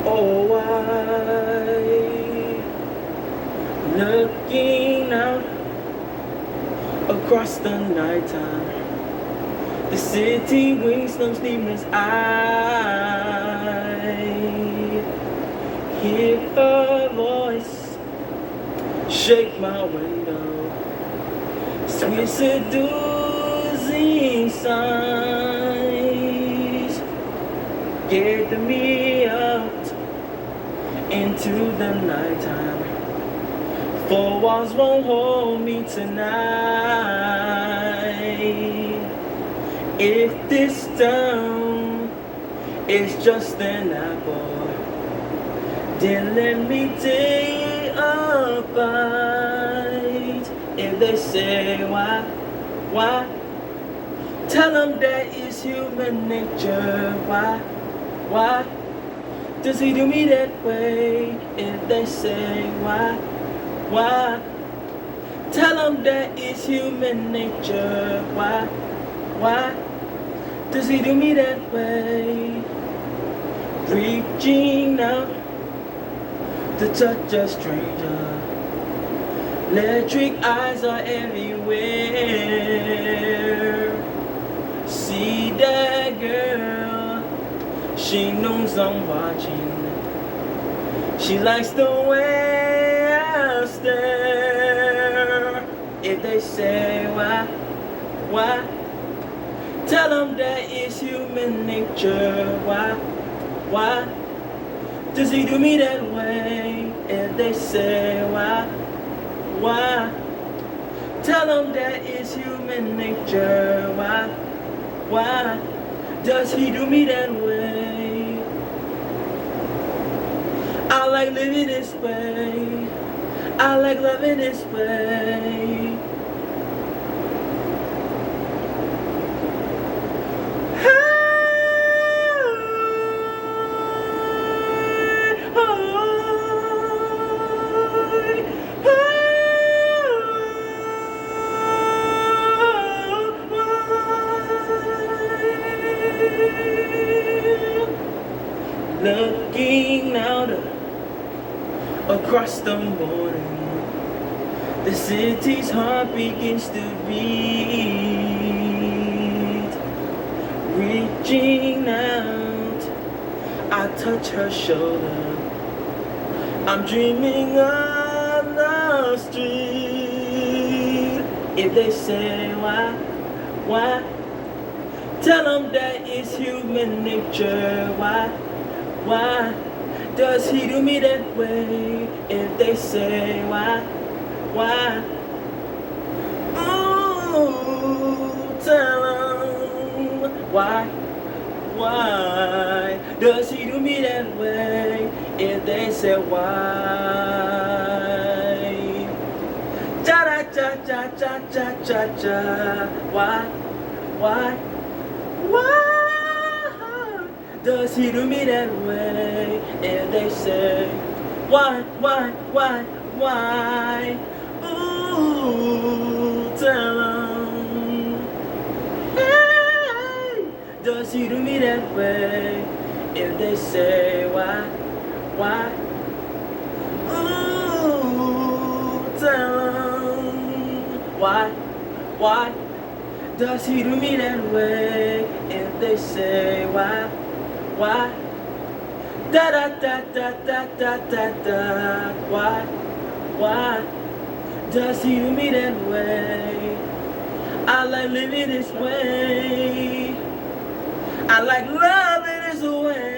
Oh, I looking out across the nighttime. The city winks no sleepless eye. Hear her voice shake my window. Sweet seducing sighs get me out into the nighttime. Four walls won't hold me tonight. If this town is just an apple, then let me take a bite. If they say why, tell them that it's human nature. Why does he do me that way? If they say why, tell them that it's human nature. Why does he do me that way? Reaching out to touch a stranger. Electric eyes are everywhere. See that girl, she knows I'm watching. She likes the way I stare. If they say why, tell them that it's human nature. Why does he do me that way? If they say why, tell them that it's human nature. Why does he do me that way? I like living this way. I like loving this way. Looking out across the morning, the city's heart begins to beat. Reaching out, I touch her shoulder. I'm dreaming of the street. If they say why, tell them that it's human nature. Why does he do me that way? If they say why, ooh, tell them why does he do me that way? If they say why, cha cha cha cha cha cha cha, why does he do me that way? If they say why, ooh, tell them, hey, does he do me that way? If they say why, ooh, tell them, why does he do me that way? If they say why, da da da da da da da da, why does he do me that way? I like living this way. I like loving this way.